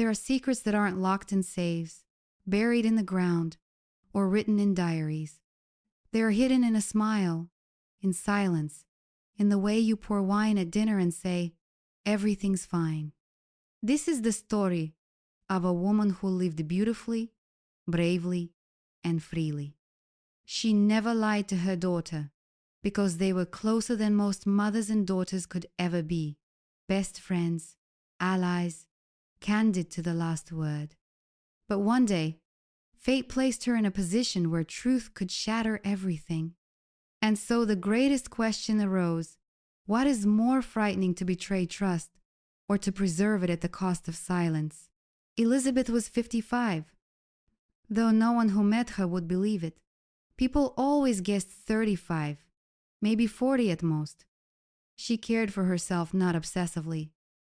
There are secrets that aren't locked in safes, buried in the ground, or written in diaries. They are hidden in a smile, in silence, in the way you pour wine at dinner and say, "Everything's fine." This is the story of a woman who lived beautifully, bravely, and freely. She never lied to her daughter because they were closer than most mothers and daughters could ever be. Best friends, allies, candid to the last word. But one day, fate placed her in a position where truth could shatter everything. And so the greatest question arose: what is more frightening, to betray trust or to preserve it at the cost of silence? Elizabeth was 55, though no one who met her would believe it. People always guessed 35, maybe 40 at most. She cared for herself not obsessively,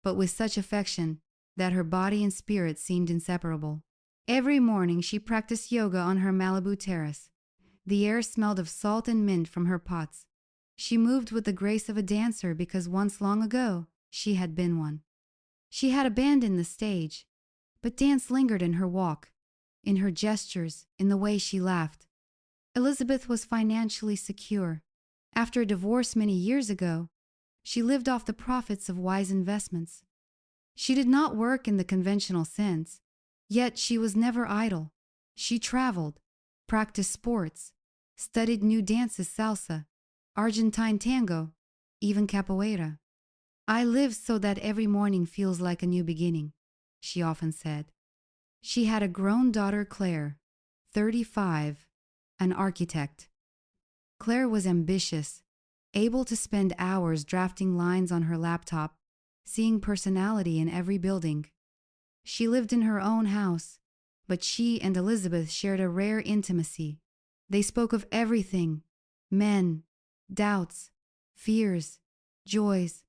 but with such affection that her body and spirit seemed inseparable. Every morning she practiced yoga on her Malibu terrace. The air smelled of salt and mint from her pots. She moved with the grace of a dancer because once long ago she had been one. She had abandoned the stage, but dance lingered in her walk, in her gestures, in the way she laughed. Elizabeth was financially secure. After a divorce many years ago, she lived off the profits of wise investments. She did not work in the conventional sense, yet she was never idle. She traveled, practiced sports, studied new dances, salsa, Argentine tango, even capoeira. "I live so that every morning feels like a new beginning," she often said. She had a grown daughter, Claire, 35, an architect. Claire was ambitious, able to spend hours drafting lines on her laptop, seeing personality in every building. She lived in her own house, but she and Elizabeth shared a rare intimacy. They spoke of everything: men, doubts, fears, joys.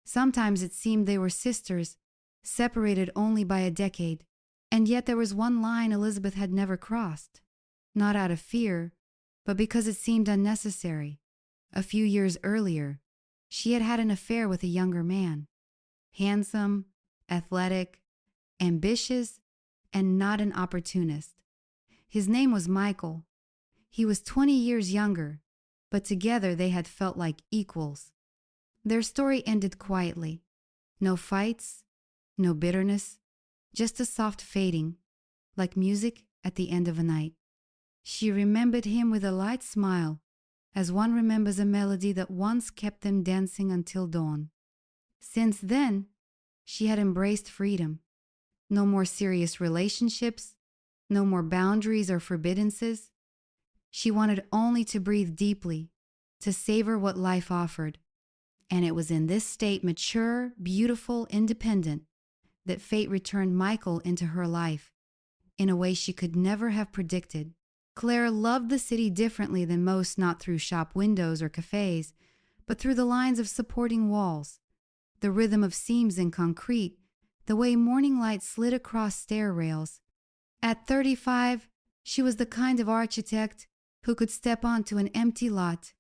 Sometimes it seemed they were sisters, separated only by a decade. And yet there was one line Elizabeth had never crossed, not out of fear, but because it seemed unnecessary. A few years earlier, she had had an affair with a younger man. Handsome, athletic, ambitious, and not an opportunist. His name was Michael. He was 20 years younger, but together they had felt like equals. Their story ended quietly. No fights, no bitterness, just a soft fading, like music at the end of a night. She remembered him with a light smile, as one remembers a melody that once kept them dancing until dawn. Since then, she had embraced freedom. No more serious relationships, no more boundaries or forbiddances. She wanted only to breathe deeply, to savor what life offered. And it was in this state, mature, beautiful, independent, that fate returned Michael into her life, in a way she could never have predicted. Claire loved the city differently than most, not through shop windows or cafes, but through the lines of supporting walls, the rhythm of seams in concrete, the way morning light slid across stair rails. At 35, she was the kind of architect who could step onto an empty lot,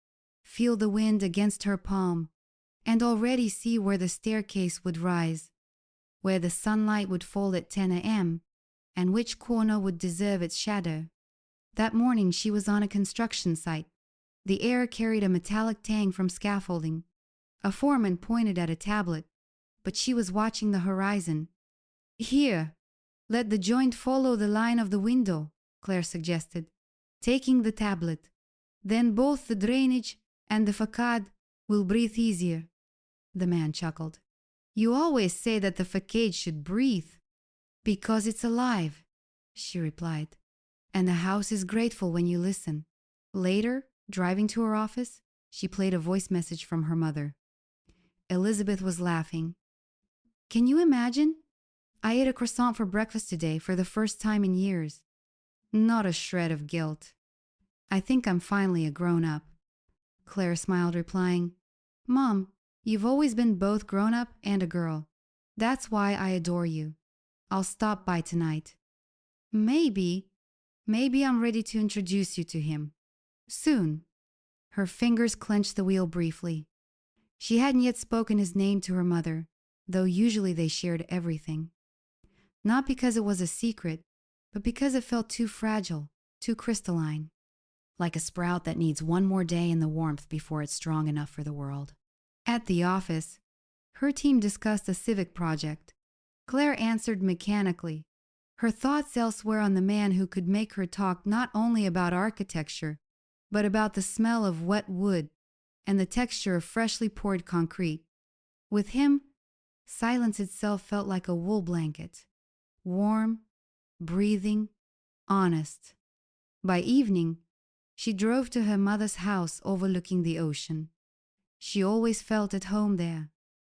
feel the wind against her palm, and already see where the staircase would rise, where the sunlight would fall at 10 a.m., and which corner would deserve its shadow. That morning she was on a construction site. The air carried a metallic tang from scaffolding. A foreman pointed at a tablet, but she was watching the horizon. "Here, let the joint follow the line of the window," Claire suggested, taking the tablet. "Then both the drainage and the facade will breathe easier." The man chuckled. "You always say that the facade should breathe." "Because it's alive," she replied. "And the house is grateful when you listen." Later, driving to her office, she played a voice message from her mother. Elizabeth was laughing. "Can you imagine? I ate a croissant for breakfast today for the first time in years. Not a shred of guilt. I think I'm finally a grown-up." Claire smiled, replying, "Mom, you've always been both grown-up and a girl. That's why I adore you. I'll stop by tonight. Maybe I'm ready to introduce you to him. Soon." Her fingers clenched the wheel briefly. She hadn't yet spoken his name to her mother, though usually they shared everything. not because it was a secret, but because it felt too fragile, too crystalline, like a sprout that needs one more day in the warmth before it's strong enough for the world. At the office, her team discussed a civic project. Claire answered mechanically, her thoughts elsewhere on the man who could make her talk not only about architecture, but about the smell of wet wood and the texture of freshly poured concrete. With him, silence itself felt like a wool blanket, warm, breathing, honest. By evening, she drove to her mother's house overlooking the ocean. She always felt at home there.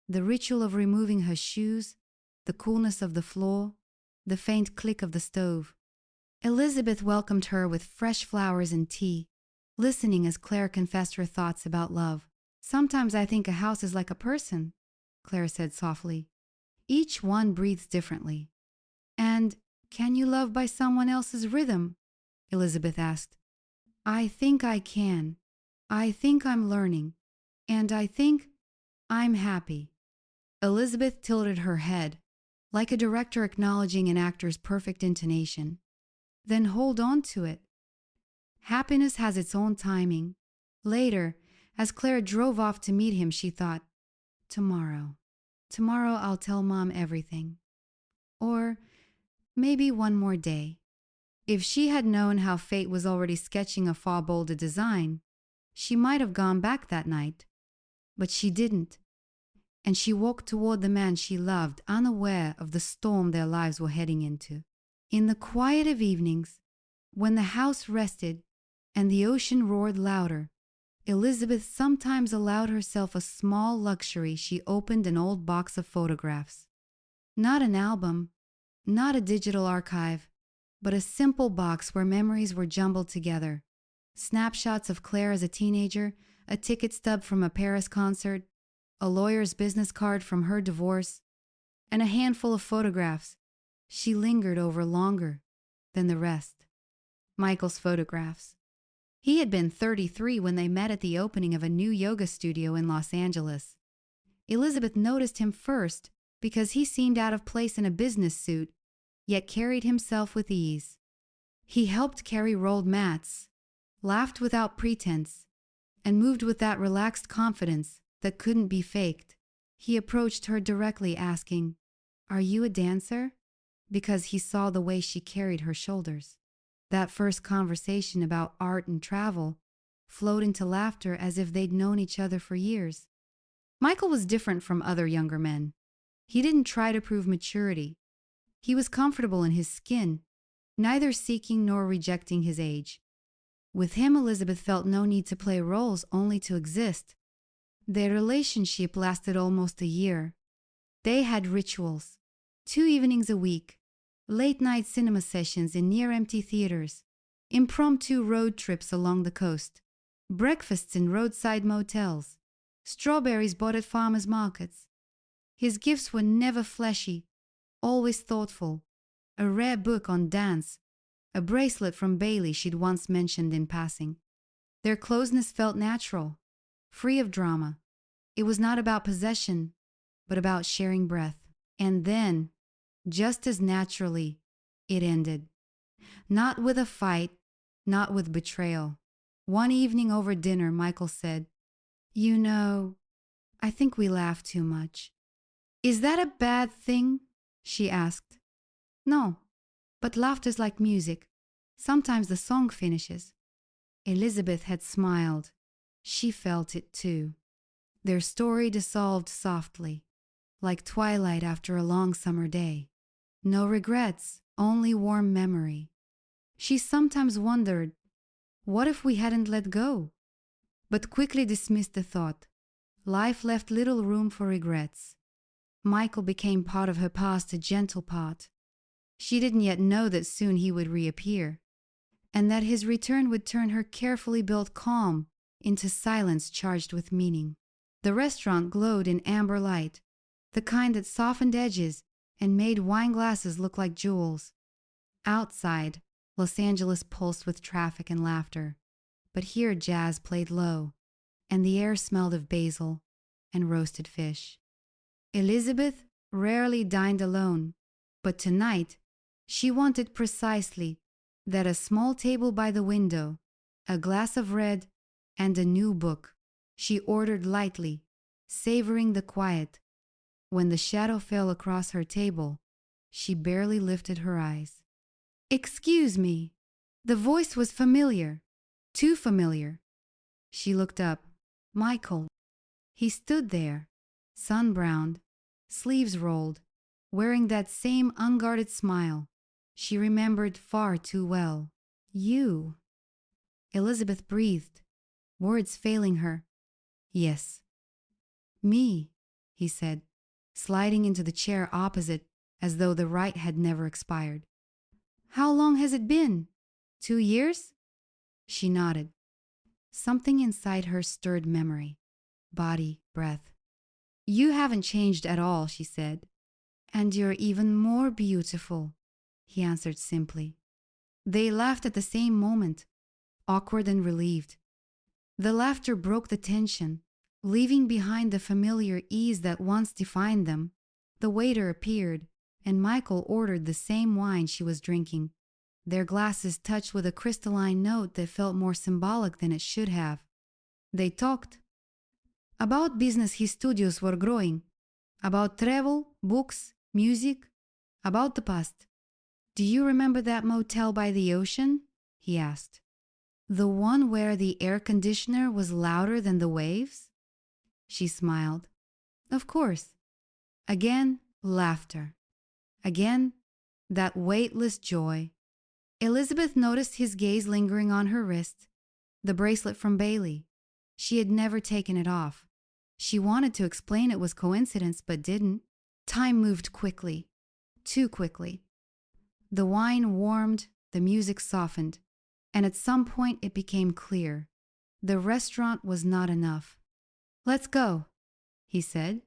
The ritual of removing her shoes, the coolness of the floor, the faint click of the stove. Elizabeth welcomed her with fresh flowers and tea, listening as Claire confessed her thoughts about love. "Sometimes I think a house is like a person," Claire said softly. "Each one breathes differently." "And can you love by someone else's rhythm?" Elizabeth asked. "I think I can. I think I'm learning. And I think I'm happy." Elizabeth tilted her head, like a director acknowledging an actor's perfect intonation. "Then hold on to it. Happiness has its own timing." Later, as Claire drove off to meet him, she thought, Tomorrow I'll tell Mom everything. Or maybe one more day." If she had known how fate was already sketching a far bolder design, she might have gone back that night. But she didn't. And she walked toward the man she loved, unaware of the storm their lives were heading into. In the quiet of evenings, when the house rested and the ocean roared louder, Elizabeth sometimes allowed herself a small luxury. She opened an old box of photographs. Not an album, not a digital archive, but a simple box where memories were jumbled together. Snapshots of Claire as a teenager, a ticket stub from a Paris concert, a lawyer's business card from her divorce, and a handful of photographs she lingered over longer than the rest. Michael's photographs. He had been 33 when they met at the opening of a new yoga studio in Los Angeles. Elizabeth noticed him first because he seemed out of place in a business suit, yet carried himself with ease. He helped carry rolled mats, laughed without pretense, and moved with that relaxed confidence that couldn't be faked. He approached her directly, asking, "Are you a dancer?" because he saw the way she carried her shoulders. That first conversation about art and travel flowed into laughter as if they'd known each other for years. Michael was different from other younger men. He didn't try to prove maturity. He was comfortable in his skin, neither seeking nor rejecting his age. With him, Elizabeth felt no need to play roles, only to exist. Their relationship lasted almost a year. They had rituals, 2 evenings a week, late-night cinema sessions in near-empty theaters, impromptu road trips along the coast, breakfasts in roadside motels, strawberries bought at farmers' markets. His gifts were never flashy, always thoughtful. A rare book on dance, a bracelet from Bailey she'd once mentioned in passing. Their closeness felt natural, free of drama. It was not about possession, but about sharing breath. And then, just as naturally, it ended. Not with a fight, not with betrayal. One evening over dinner, Michael said, "You know, I think we laugh too much." "Is that a bad thing?" she asked. "No, but laughter's like music. Sometimes the song finishes." Elizabeth had smiled. She felt it too. Their story dissolved softly, like twilight after a long summer day. No regrets, only warm memory. She sometimes wondered, what if we hadn't let go? But quickly dismissed the thought. Life left little room for regrets. Michael became part of her past, a gentle part. She didn't yet know that soon he would reappear, and that his return would turn her carefully built calm into silence charged with meaning. The restaurant glowed in amber light, the kind that softened edges and made wine glasses look like jewels. Outside, Los Angeles pulsed with traffic and laughter, but here jazz played low, and the air smelled of basil and roasted fish. Elizabeth rarely dined alone. But tonight, she wanted precisely that: a small table by the window, a glass of red, and a new book. She ordered lightly, savoring the quiet. When the shadow fell across her table, she barely lifted her eyes. "Excuse me." The voice was familiar, too familiar. She looked up. Michael. He stood there, sun-browned, sleeves rolled, wearing that same unguarded smile she remembered far too well. "You." Elizabeth breathed, words failing her. "Yes." "Me," he said, sliding into the chair opposite as though the right had never expired. "How long has it been? 2 years?" She nodded. Something inside her stirred memory, body, breath. "You haven't changed at all," she said. "And you're even more beautiful," he answered simply. They laughed at the same moment, awkward and relieved. The laughter broke the tension, leaving behind the familiar ease that once defined them. The waiter appeared, and Michael ordered the same wine she was drinking. Their glasses touched with a crystalline note that felt more symbolic than it should have. They talked. About business his studios were growing, about travel, books, music, about the past. "Do you remember that motel by the ocean?" he asked. "The one where the air conditioner was louder than the waves?" She smiled. "Of course." Again, laughter. Again, that weightless joy. Elizabeth noticed his gaze lingering on her wrist, the bracelet from Bailey. She had never taken it off. She wanted to explain it was coincidence, but didn't. Time moved quickly, too quickly. The wine warmed, the music softened, and at some point it became clear. The restaurant was not enough. "Let's go," he said.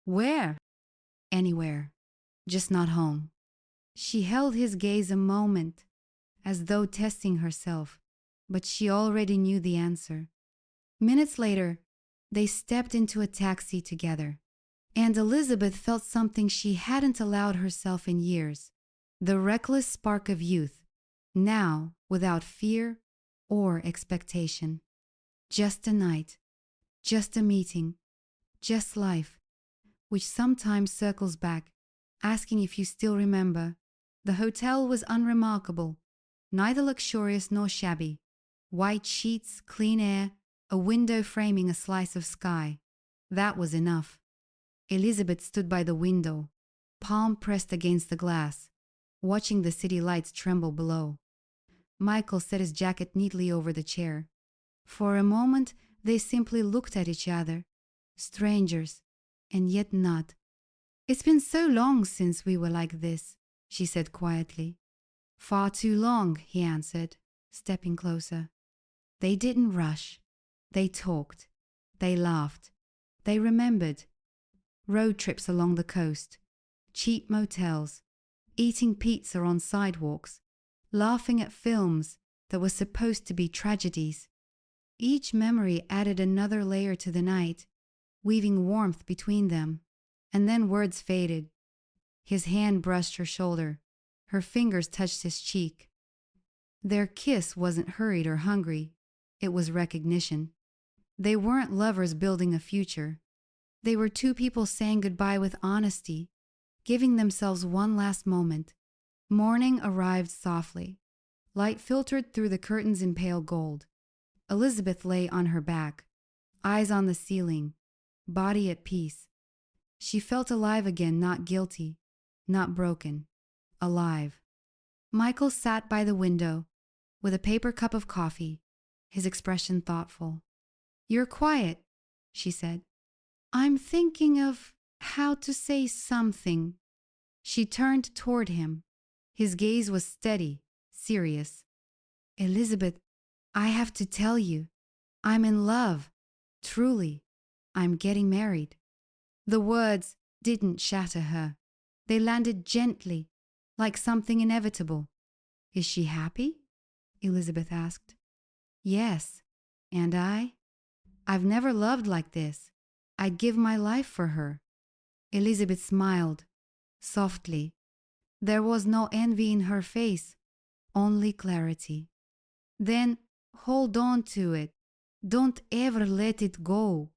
"Where?" "Anywhere. Just not home." She held his gaze a moment, as though testing herself, but she already knew the answer. Minutes later, they stepped into a taxi together, and Elizabeth felt something she hadn't allowed herself in years: the reckless spark of youth, now without fear or expectation. Just a night, just a meeting, just life, which sometimes circles back, asking if you still remember. The hotel was unremarkable, neither luxurious nor shabby. White sheets, clean air, a window framing a slice of sky. That was enough. Elizabeth stood by the window, palm pressed against the glass, watching the city lights tremble below. Michael set his jacket neatly over the chair. For a moment, they simply looked at each other, strangers, and yet not. "It's been so long since we were like this," she said quietly. "Far too long," he answered, stepping closer. They didn't rush. They talked. They laughed. They remembered. Road trips along the coast, cheap motels, eating pizza on sidewalks, laughing at films that were supposed to be tragedies. Each memory added another layer to the night, weaving warmth between them. And then words faded. His hand brushed her shoulder. Her fingers touched his cheek. Their kiss wasn't hurried or hungry. It was recognition. They weren't lovers building a future. They were two people saying goodbye with honesty, giving themselves one last moment. Morning arrived softly. Light filtered through the curtains in pale gold. Elizabeth lay on her back, eyes on the ceiling, body at peace. She felt alive again, not guilty, not broken. Alive. Michael sat by the window with a paper cup of coffee, his expression thoughtful. "You're quiet," she said. "I'm thinking of how to say something." She turned toward him. His gaze was steady, serious. "Elizabeth, I have to tell you, I'm in love. Truly. I'm getting married." The words didn't shatter her. They landed gently, like something inevitable. "Is she happy?" Elizabeth asked. "Yes. And I've never loved like this. I'd give my life for her." Elizabeth smiled, softly. There was no envy in her face, only clarity. Then hold on to it. Don't ever let it go.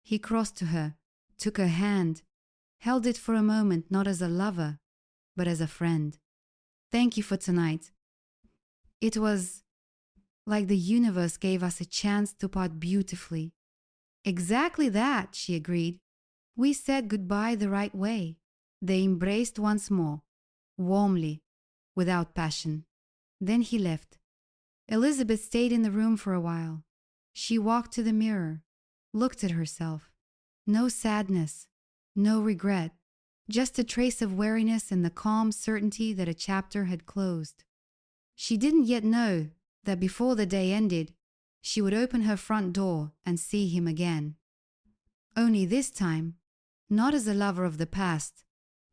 He crossed to her, took her hand, held it for a moment not as a lover, but as a friend. Thank you for tonight. It was like the universe gave us a chance to part beautifully. Exactly that, she agreed. We said goodbye the right way. They embraced once more, warmly, without passion. Then he left. Elizabeth stayed in the room for a while. She walked to the mirror, looked at herself. No sadness, no regret, just a trace of weariness and the calm certainty that a chapter had closed. She didn't yet know that before the day ended, she would open her front door and see him again. Only this time, not as a lover of the past,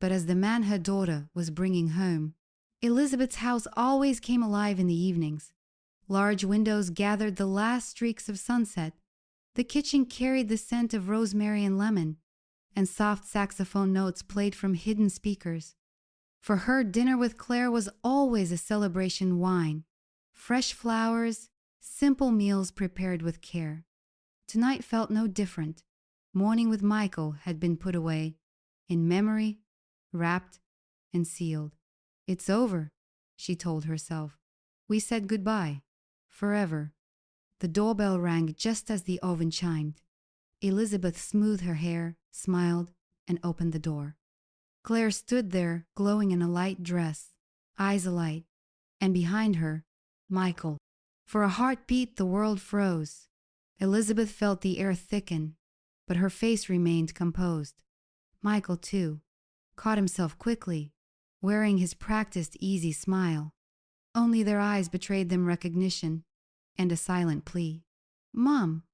but as the man her daughter was bringing home. Elizabeth's house always came alive in the evenings. Large windows gathered the last streaks of sunset. The kitchen carried the scent of rosemary and lemon, and soft saxophone notes played from hidden speakers. For her, dinner with Claire was always a celebration wine, fresh flowers, simple meals prepared with care. Tonight felt no different. Morning with Michael had been put away, in memory, wrapped, and sealed. It's over, she told herself. We said goodbye, forever. The doorbell rang just as the oven chimed. Elizabeth smoothed her hair, smiled, and opened the door. Claire stood there, glowing in a light dress, eyes alight, and behind her, Michael. For a heartbeat, the world froze. Elizabeth felt the air thicken, but her face remained composed. Michael, too, caught himself quickly, wearing his practiced, easy smile. Only their eyes betrayed them recognition and a silent plea. "Mom,"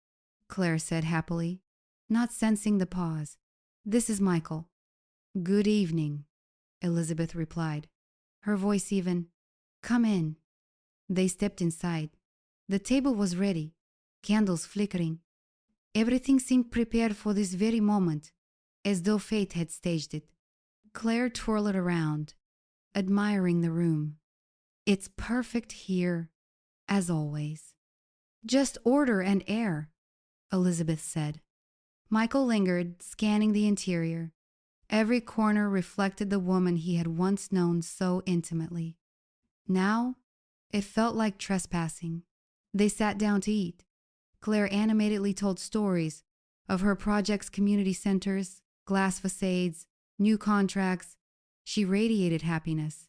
Claire said happily, not sensing the pause. "This is Michael." "Good evening," Elizabeth replied, her voice even. "Come in." They stepped inside. The table was ready, candles flickering. Everything seemed prepared for this very moment, as though fate had staged it. Claire twirled around, admiring the room. "It's perfect here, as always." "Just order and air," Elizabeth said. Michael lingered, scanning the interior. Every corner reflected the woman he had once known so intimately. Now, it felt like trespassing. They sat down to eat. Claire animatedly told stories of her project's community centers, glass facades, new contracts. She radiated happiness.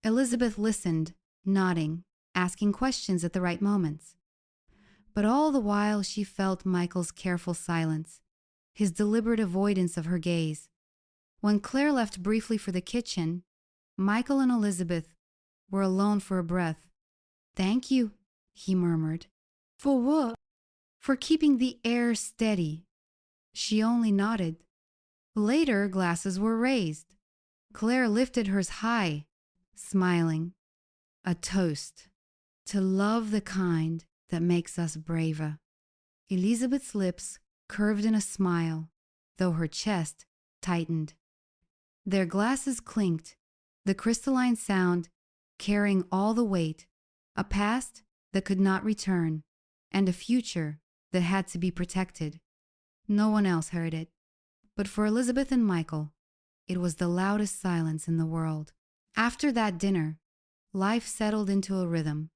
Elizabeth listened, nodding, asking questions at the right moments. But all the while she felt Michael's careful silence, his deliberate avoidance of her gaze. When Claire left briefly for the kitchen, Michael and Elizabeth were alone for a breath. "Thank you," he murmured. "For what?" "For keeping the air steady." She only nodded. Later, glasses were raised. Claire lifted hers high, smiling. A toast to love, the kind that makes us braver. Elizabeth's lips curved in a smile, though her chest tightened. Their glasses clinked, the crystalline sound carrying all the weight, a past that could not return, and a future that had to be protected. No one else heard it, but for Elizabeth and Michael, it was the loudest silence in the world. After that dinner, life settled into a rhythm.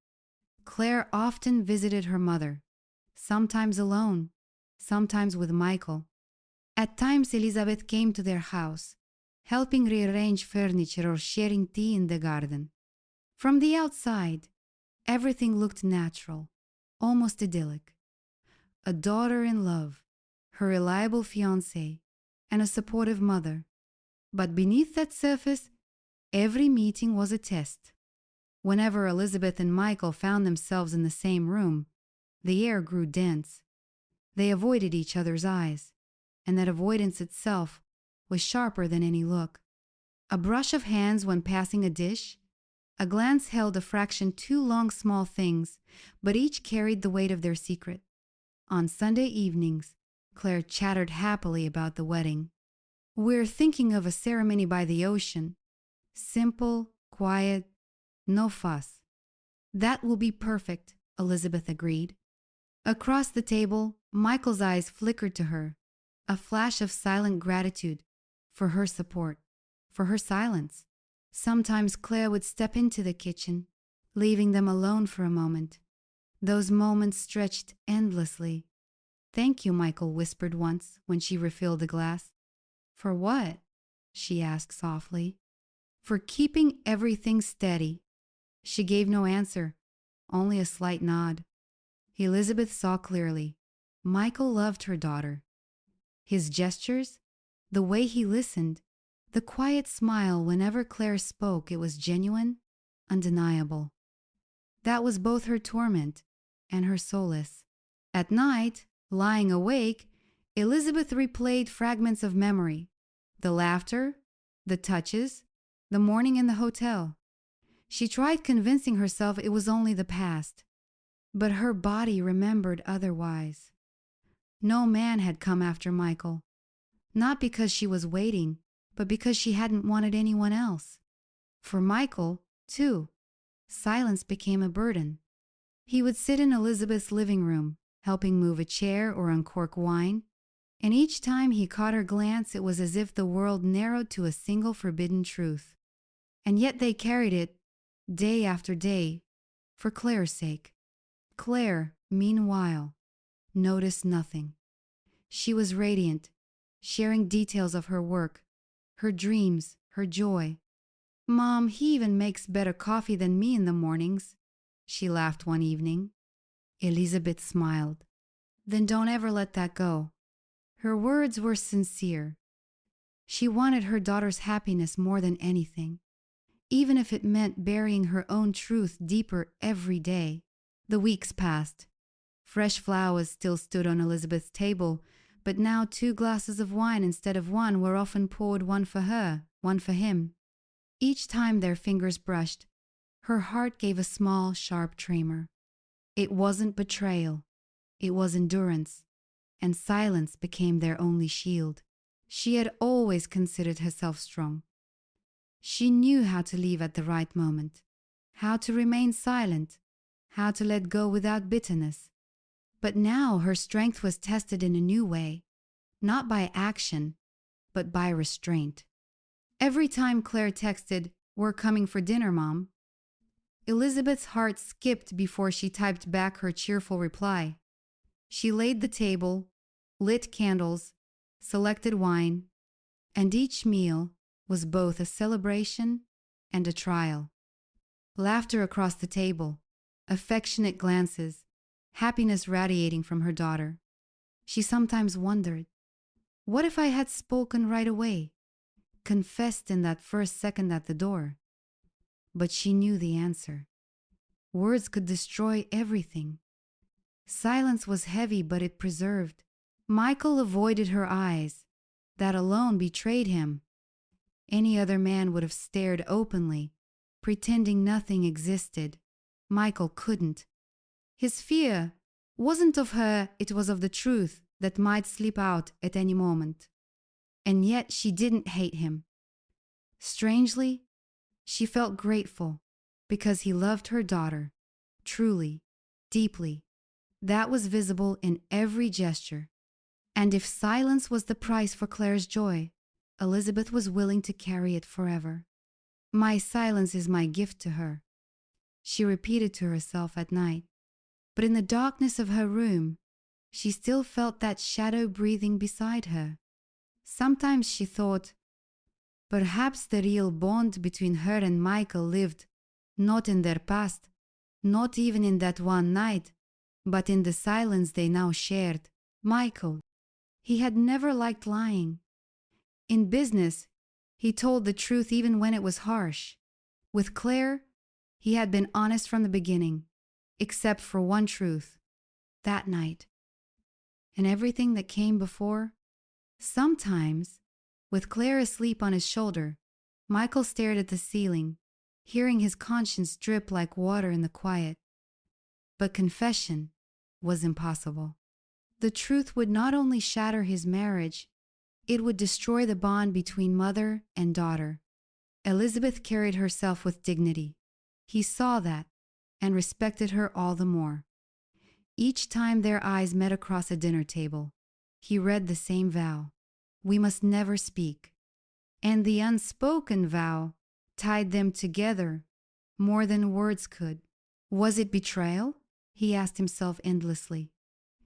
Claire often visited her mother, sometimes alone, sometimes with Michael. At times, Elizabeth came to their house, helping rearrange furniture or sharing tea in the garden. From the outside, everything looked natural, almost idyllic. A daughter in love, her reliable fiancé, and a supportive mother. But beneath that surface, every meeting was a test. Whenever Elizabeth and Michael found themselves in the same room, the air grew dense. They avoided each other's eyes, and that avoidance itself was sharper than any look. A brush of hands when passing a dish, a glance held a fraction too long small things, but each carried the weight of their secret. On Sunday evenings, Claire chattered happily about the wedding. "We're thinking of a ceremony by the ocean," Simple, quiet, no fuss. That will be perfect, Elizabeth agreed. Across the table, Michael's eyes flickered to her, a flash of silent gratitude for her support, for her silence. Sometimes Claire would step into the kitchen, leaving them alone for a moment. Those moments stretched endlessly. "Thank you," Michael whispered once when she refilled the glass. "For what?" she asked softly. "For keeping everything steady." She gave no answer, only a slight nod. Elizabeth saw clearly. Michael loved her daughter. His gestures, the way he listened, the quiet smile whenever Claire spoke, it was genuine, undeniable. That was both her torment and her solace. At night, lying awake, Elizabeth replayed fragments of memory. The laughter, the touches, the morning in the hotel. She tried convincing herself it was only the past, but her body remembered otherwise. No man had come after Michael, not because she was waiting, but because she hadn't wanted anyone else. For Michael, too, silence became a burden. He would sit in Elizabeth's living room, helping move a chair or uncork wine, and each time he caught her glance, it was as if the world narrowed to a single forbidden truth. And yet they carried it, day after day, for Claire's sake. Claire, meanwhile, noticed nothing. She was radiant, sharing details of her work, her dreams, her joy. "Mom, he even makes better coffee than me in the mornings," she laughed one evening. Elizabeth smiled. "Then don't ever let that go." Her words were sincere. She wanted her daughter's happiness more than anything, even if it meant burying her own truth deeper every day. The weeks passed. Fresh flowers still stood on Elizabeth's table, but now 2 glasses of wine instead of 1 were often poured, one for her, one for him. Each time their fingers brushed, her heart gave a small, sharp tremor. It wasn't betrayal, it was endurance, and silence became their only shield. She had always considered herself strong. She knew how to leave at the right moment, how to remain silent, how to let go without bitterness. But now her strength was tested in a new way, not by action, but by restraint. Every time Claire texted, "We're coming for dinner, Mom," Elizabeth's heart skipped before she typed back her cheerful reply. She laid the table, lit candles, selected wine, and each meal was both a celebration and a trial. Laughter across the table, affectionate glances, happiness radiating from her daughter. She sometimes wondered, what if I had spoken right away, confessed in that first second at the door? But she knew the answer. Words could destroy everything. Silence was heavy, but it preserved. Michael avoided her eyes. That alone betrayed him. Any other man would have stared openly, pretending nothing existed. Michael couldn't. His fear wasn't of her, it was of the truth that might slip out at any moment. And yet she didn't hate him. Strangely, she felt grateful because he loved her daughter, truly, deeply. That was visible in every gesture. And if silence was the price for Claire's joy, Elizabeth was willing to carry it forever. "My silence is my gift to her," she repeated to herself at night. But in the darkness of her room, she still felt that shadow breathing beside her. Sometimes she thought, perhaps the real bond between her and Michael lived not in their past, not even in that one night, but in the silence they now shared. Michael, he had never liked lying. In business, he told the truth even when it was harsh. With Claire, he had been honest from the beginning, except for one truth, that night. And everything that came before. Sometimes, with Claire asleep on his shoulder, Michael stared at the ceiling, hearing his conscience drip like water in the quiet. But confession was impossible. The truth would not only shatter his marriage, it would destroy the bond between mother and daughter. Elizabeth carried herself with dignity. He saw that and respected her all the more. Each time their eyes met across a dinner table, he read the same vow: we must never speak. And the unspoken vow tied them together more than words could. Was it betrayal? He asked himself endlessly.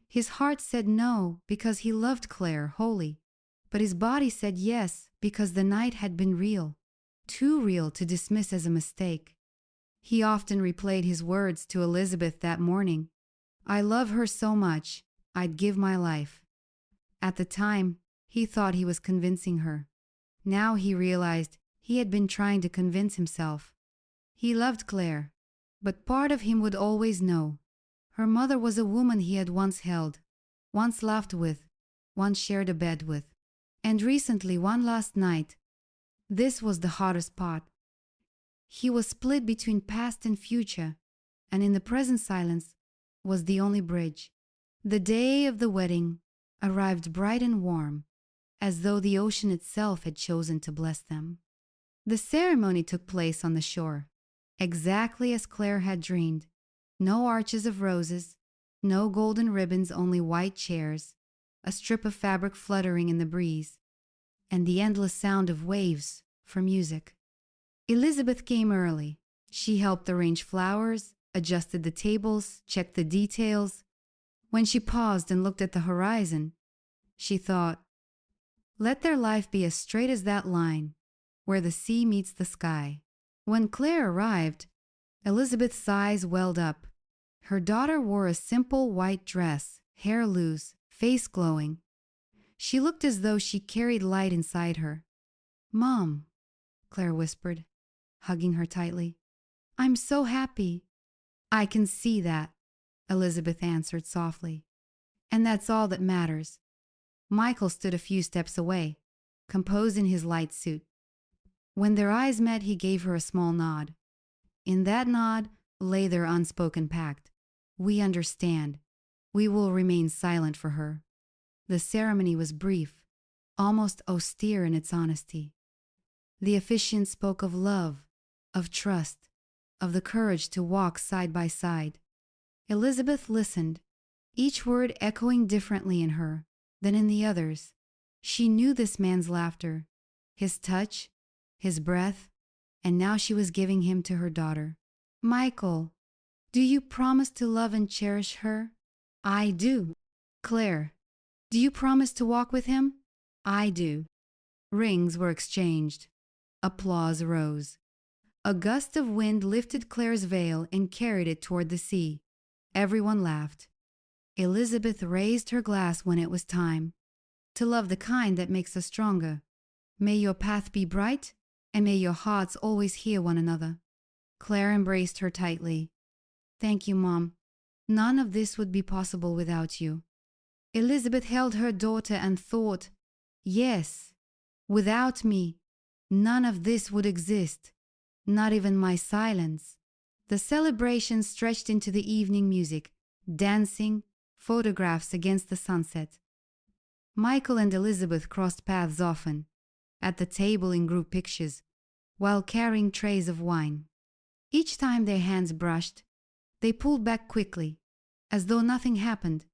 His heart said no because he loved Claire wholly, but his body said yes because the night had been real, too real to dismiss as a mistake. He often replayed his words to Elizabeth that morning. I love her so much, I'd give my life. At the time, he thought he was convincing her. Now he realized he had been trying to convince himself. He loved Claire, but part of him would always know. Her mother was a woman he had once held, once laughed with, once shared a bed with. And recently, one last night, this was the hottest part. He was split between past and future, and in the present silence was the only bridge. The day of the wedding arrived bright and warm, as though the ocean itself had chosen to bless them. The ceremony took place on the shore, exactly as Claire had dreamed. No arches of roses, no golden ribbons, only white chairs, a strip of fabric fluttering in the breeze, and the endless sound of waves for music. Elizabeth came early. She helped arrange flowers, adjusted the tables, checked the details. When she paused and looked at the horizon, she thought, let their life be as straight as that line where the sea meets the sky. When Claire arrived, Elizabeth's eyes welled up. Her daughter wore a simple white dress, hair loose, face glowing. She looked as though she carried light inside her. Mom, Claire whispered, hugging her tightly. I'm so happy. I can see that, Elizabeth answered softly. And that's all that matters. Michael stood a few steps away, composed in his light suit. When their eyes met, he gave her a small nod. In that nod lay their unspoken pact. We understand. We will remain silent for her. The ceremony was brief, almost austere in its honesty. The officiant spoke of love, of trust, of the courage to walk side by side. Elizabeth listened, each word echoing differently in her than in the others. She knew this man's laughter, his touch, his breath, and now she was giving him to her daughter. Michael, do you promise to love and cherish her? I do. Claire, do you promise to walk with him? I do. Rings were exchanged. Applause rose. A gust of wind lifted Claire's veil and carried it toward the sea. Everyone laughed. Elizabeth raised her glass when it was time. To love the kind that makes us stronger. May your path be bright, and may your hearts always hear one another. Claire embraced her tightly. Thank you, Mom. None of this would be possible without you. Elizabeth held her daughter and thought, yes, without me, none of this would exist, not even my silence. The celebration stretched into the evening music, dancing, photographs against the sunset. Michael and Elizabeth crossed paths often, at the table in group pictures, while carrying trays of wine. Each time their hands brushed, they pulled back quickly, as though nothing happened.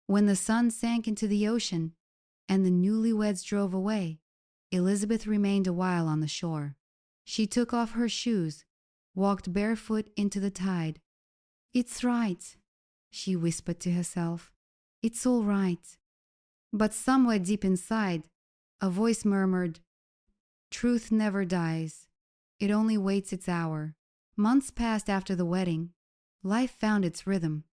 When the sun sank into the ocean and the newlyweds drove away, Elizabeth remained a while on the shore. She took off her shoes, walked barefoot into the tide. It's right, she whispered to herself. It's all right. But somewhere deep inside, a voice murmured, truth never dies. It only waits its hour. Months passed after the wedding. Life found its rhythm.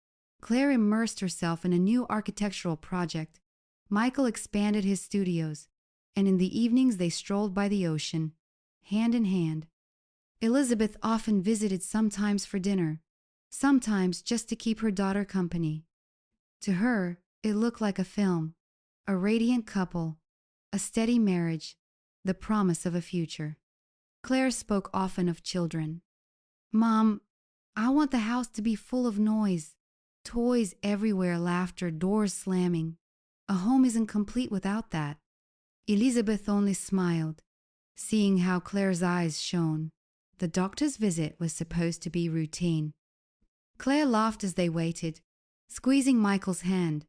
Claire immersed herself in a new architectural project. Michael expanded his studios, and in the evenings they strolled by the ocean, hand in hand. Elizabeth often visited, sometimes for dinner, sometimes just to keep her daughter company. To her, it looked like a film, a radiant couple, a steady marriage, the promise of a future. Claire spoke often of children. Mom, I want the house to be full of noise, toys everywhere, laughter, doors slamming. A home isn't complete without that. Elizabeth only smiled. seeing how Claire's eyes shone. The doctor's visit was supposed to be routine. Claire laughed as they waited, squeezing Michael's hand.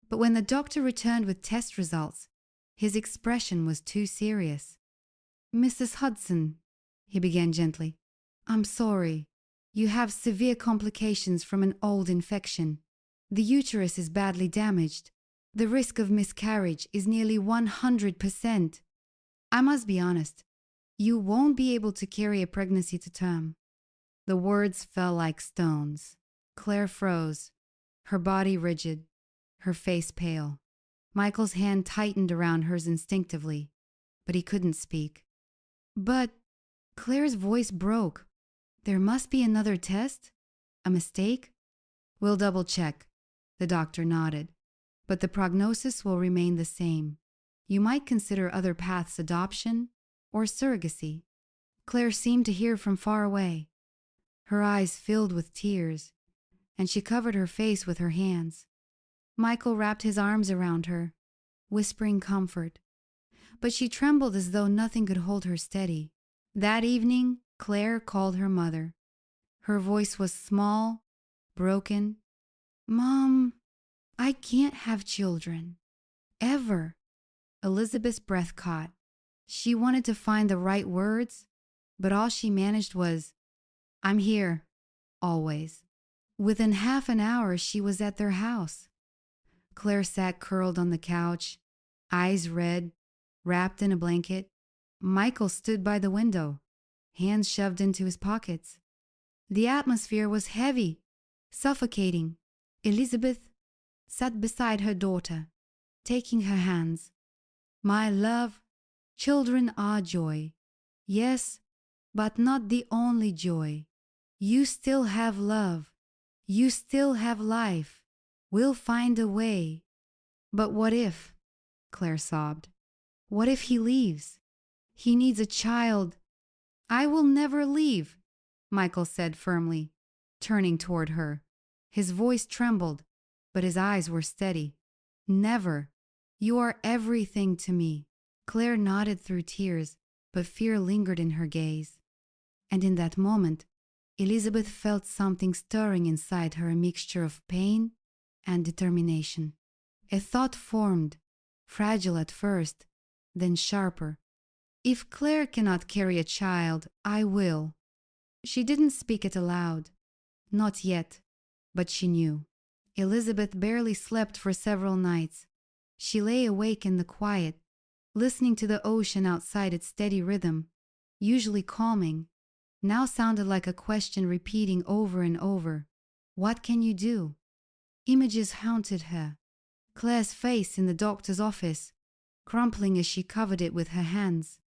But when the doctor returned with test results, his expression was too serious. "Mrs. Hudson," he began gently, "I'm sorry. You have severe complications from an old infection. The uterus is badly damaged. The risk of miscarriage is nearly 100%. I must be honest. You won't be able to carry a pregnancy to term." The words fell like stones. Claire froze, her body rigid, her face pale. Michael's hand tightened around hers instinctively, but he couldn't speak. "But," Claire's voice broke. "There must be another test? A mistake?" "We'll double check," the doctor nodded. "But the prognosis will remain the same. You might consider other paths: adoption or surrogacy." Claire seemed to hear from far away. Her eyes filled with tears, and she covered her face with her hands. Michael wrapped his arms around her, whispering comfort. But she trembled as though nothing could hold her steady. That evening, Claire called her mother. Her voice was small, broken. "Mom, I can't have children. Ever." Elizabeth's breath caught. She wanted to find the right words, but all she managed was, "I'm here, always." Within half an hour, she was at their house. Claire sat curled on the couch, eyes red, wrapped in a blanket. Michael stood by the window, hands shoved into his pockets. The atmosphere was heavy, suffocating. Elizabeth sat beside her daughter, taking her hands. "My love, children are joy. Yes, but not the only joy. You still have love. You still have life. We'll find a way." "But what if?" Claire sobbed. "What if he leaves? He needs a child." "I will never leave," Michael said firmly, turning toward her. His voice trembled, but his eyes were steady. "Never. You are everything to me." Claire nodded through tears, but fear lingered in her gaze. And in that moment, Elizabeth felt something stirring inside her, a mixture of pain and determination. A thought formed, fragile at first, then sharper. "If Claire cannot carry a child, I will." She didn't speak it aloud. Not yet, but she knew. Elizabeth barely slept for several nights. She lay awake in the quiet, listening to the ocean outside. Its steady rhythm, usually calming, now sounded like a question repeating over and over. "What can you do?" Images haunted her. Claire's face in the doctor's office, crumpling as she covered it with her hands.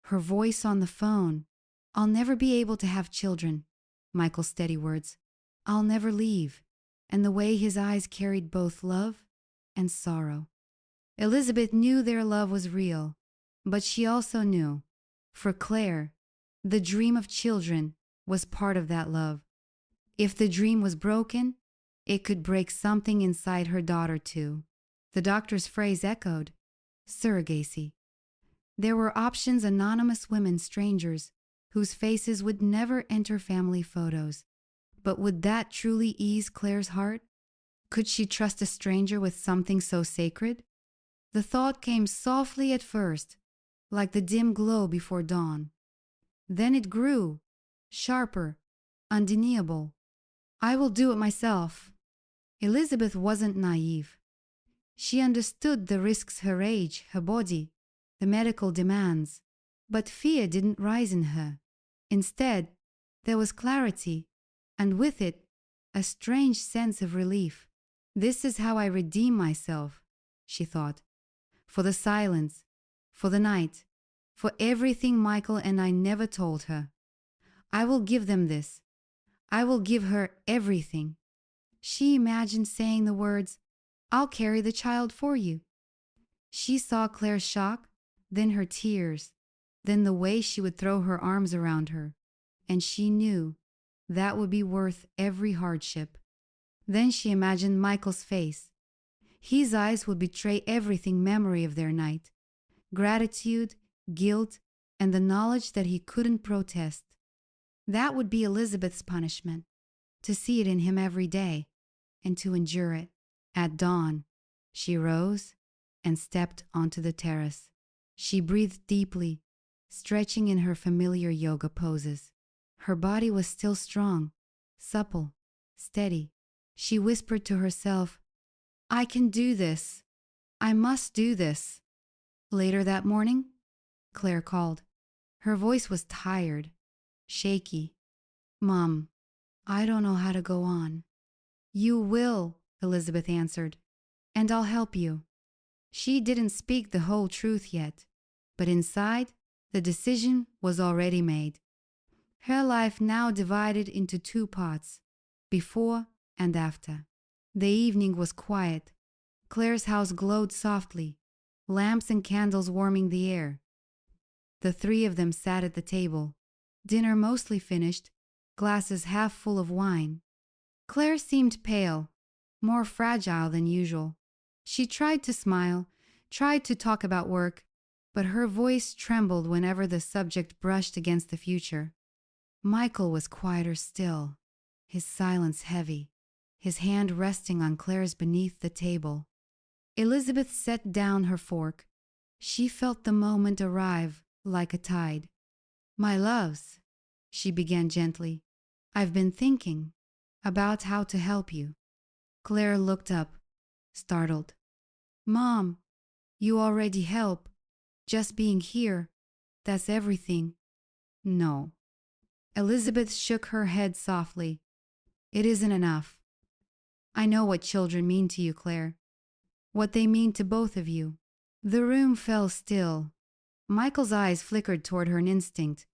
Her voice on the phone. "I'll never be able to have children." Michael's steady words. "I'll never leave." And the way his eyes carried both love and sorrow. Elizabeth knew their love was real, but she also knew, for Claire, the dream of children was part of that love. If the dream was broken, it could break something inside her daughter too. The doctor's phrase echoed, surrogacy. There were options: anonymous women, strangers, whose faces would never enter family photos. But would that truly ease Claire's heart? Could she trust a stranger with something so sacred? The thought came softly at first, like the dim glow before dawn. Then it grew, sharper, undeniable. "I will do it myself." Elizabeth wasn't naive. She understood the risks: her age, her body, the medical demands. But fear didn't rise in her. Instead, there was clarity, and with it, a strange sense of relief. "This is how I redeem myself," she thought. "For the silence, for the night, for everything Michael and I never told her. I will give them this. I will give her everything." She imagined saying the words, "I'll carry the child for you." She saw Claire's shock, then her tears, then the way she would throw her arms around her, and she knew that would be worth every hardship. Then she imagined Michael's face. His eyes would betray everything: memory of their night, gratitude, guilt, and the knowledge that he couldn't protest. That would be Elizabeth's punishment, to see it in him every day and to endure it. At dawn, she rose and stepped onto the terrace. She breathed deeply, stretching in her familiar yoga poses. Her body was still strong, supple, steady. She whispered to herself, "I can do this. I must do this." Later that morning, Claire called. Her voice was tired, shaky. "Mom, I don't know how to go on." "You will," Elizabeth answered, "and I'll help you." She didn't speak the whole truth yet, but inside, the decision was already made. Her life now divided into two parts, before and after. The evening was quiet. Claire's house glowed softly, lamps and candles warming the air. The three of them sat at the table, dinner mostly finished, glasses half full of wine. Claire seemed pale, more fragile than usual. She tried to smile, tried to talk about work, but her voice trembled whenever the subject brushed against the future. Michael was quieter still, his silence heavy, his hand resting on Claire's beneath the table. Elizabeth set down her fork. She felt the moment arrive like a tide. "My loves," she began gently, "I've been thinking about how to help you." Claire looked up, startled. "Mom, you already help. Just being here, that's everything." "No." Elizabeth shook her head softly. "It isn't enough. I know what children mean to you, Claire. What they mean to both of you." The room fell still. Michael's eyes flickered toward her in instinct,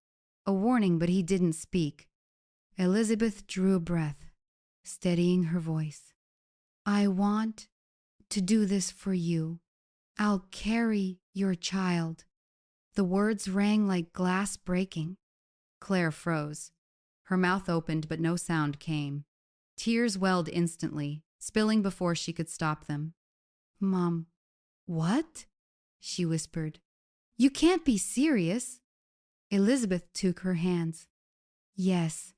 a warning, but he didn't speak. Elizabeth drew a breath, steadying her voice. "I want to do this for you. I'll carry your child." The words rang like glass breaking. Claire froze. Her mouth opened, but no sound came. Tears welled instantly, spilling before she could stop them. "Mom, what?" she whispered. "You can't be serious." Elizabeth took her hands. "Yes,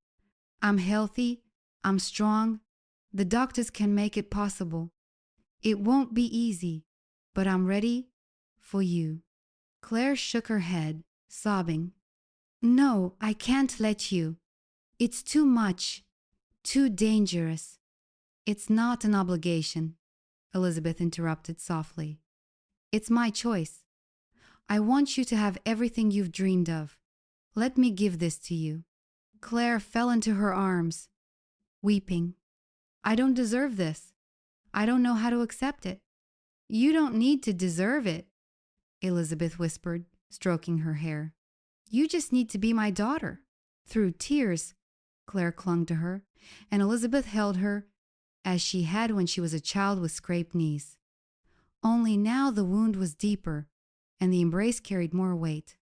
I'm healthy. I'm strong. The doctors can make it possible. It won't be easy, but I'm ready for you." Claire shook her head, sobbing. "No, I can't let you. It's too much, too dangerous." "It's not an obligation," Elizabeth interrupted softly. "It's my choice. I want you to have everything you've dreamed of. Let me give this to you." Claire fell into her arms, weeping. "I don't deserve this. I don't know how to accept it." "You don't need to deserve it," Elizabeth whispered, stroking her hair. "You just need to be my daughter." Through tears, Claire clung to her, and Elizabeth held her as she had when she was a child with scraped knees. Only now the wound was deeper, and the embrace carried more weight.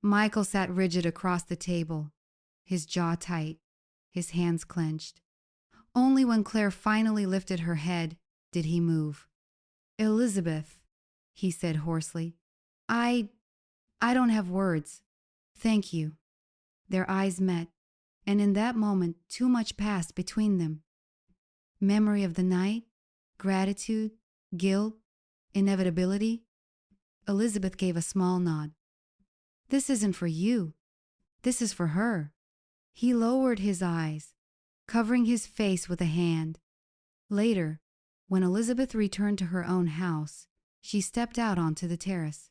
Michael sat rigid across the table, his jaw tight, his hands clenched. Only when Claire finally lifted her head did he move. "Elizabeth," he said hoarsely, I don't have words. Thank you." Their eyes met, and in that moment too much passed between them. Memory of the night, gratitude, guilt, inevitability. Elizabeth gave a small nod. "This isn't for you. This is for her." He lowered his eyes, covering his face with a hand. Later, when Elizabeth returned to her own house, she stepped out onto the terrace.